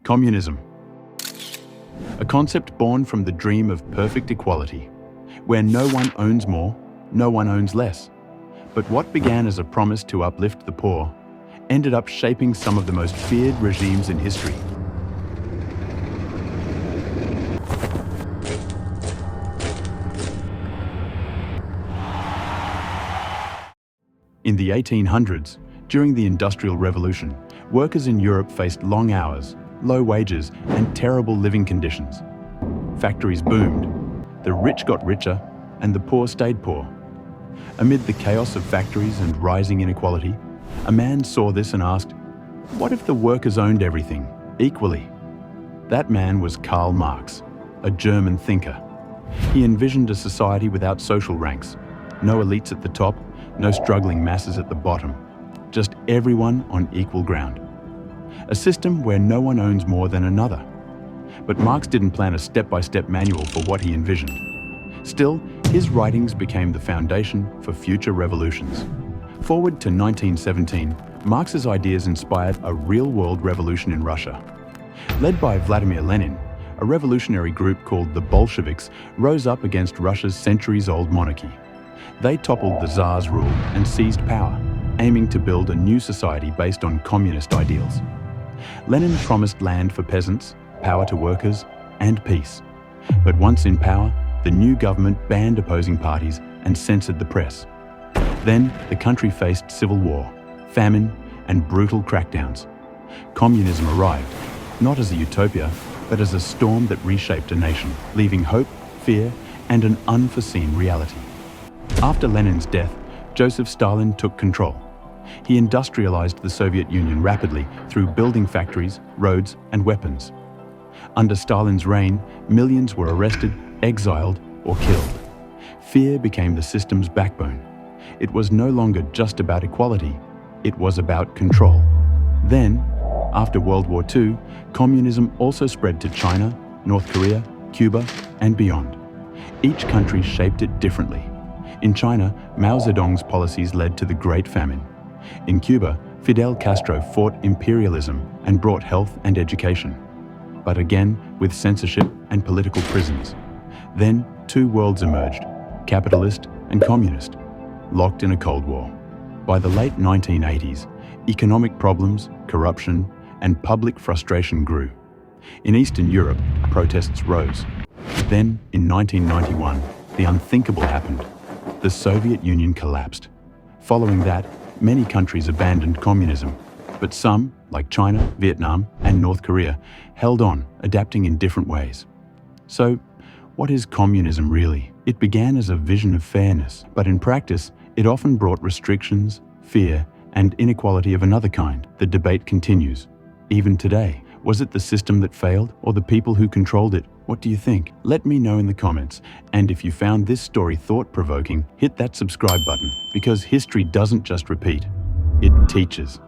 Communism. A concept born from the dream of perfect equality, where no one owns more, no one owns less. But what began as a promise to uplift the poor ended up shaping some of the most feared regimes in history. In the 1800s, during the Industrial Revolution, workers in Europe faced long hours, low wages, and terrible living conditions. Factories boomed, the rich got richer, and the poor stayed poor. Amid the chaos of factories and rising inequality, a man saw this and asked, what if the workers owned everything, equally? That man was Karl Marx, a German thinker. He envisioned a society without social ranks, no elites at the top, no struggling masses at the bottom, just everyone on equal ground. A system where no one owns more than another. But Marx didn't plan a step-by-step manual for what he envisioned. Still, his writings became the foundation for future revolutions. Forward to 1917, Marx's ideas inspired a real-world revolution in Russia. Led by Vladimir Lenin, a revolutionary group called the Bolsheviks rose up against Russia's centuries-old monarchy. They toppled the Tsar's rule and seized power, aiming to build a new society based on communist ideals. Lenin promised land for peasants, power to workers, and peace. But once in power, the new government banned opposing parties and censored the press. Then, the country faced civil war, famine, and brutal crackdowns. Communism arrived, not as a utopia, but as a storm that reshaped a nation, leaving hope, fear, and an unforeseen reality. After Lenin's death, Joseph Stalin took control. He industrialized the Soviet Union rapidly through building factories, roads, and weapons. Under Stalin's reign, millions were arrested, exiled, or killed. Fear became the system's backbone. It was no longer just about equality, it was about control. Then, after World War II, communism also spread to China, North Korea, Cuba, and beyond. Each country shaped it differently. In China, Mao Zedong's policies led to the Great Famine. In Cuba, Fidel Castro fought imperialism and brought health and education. But again, with censorship and political prisons. Then, two worlds emerged, capitalist and communist, locked in a Cold War. By the late 1980s, economic problems, corruption, and public frustration grew. In Eastern Europe, protests rose. Then, in 1991, the unthinkable happened. The Soviet Union collapsed. Following that, many countries abandoned communism, but some, like China, Vietnam, and North Korea, held on, adapting in different ways. So, what is communism really? It began as a vision of fairness, but in practice, it often brought restrictions, fear, and inequality of another kind. The debate continues. Even today, was it the system that failed, or the people who controlled it? What do you think? Let me know in the comments. And if you found this story thought-provoking, hit that subscribe button, because history doesn't just repeat, it teaches.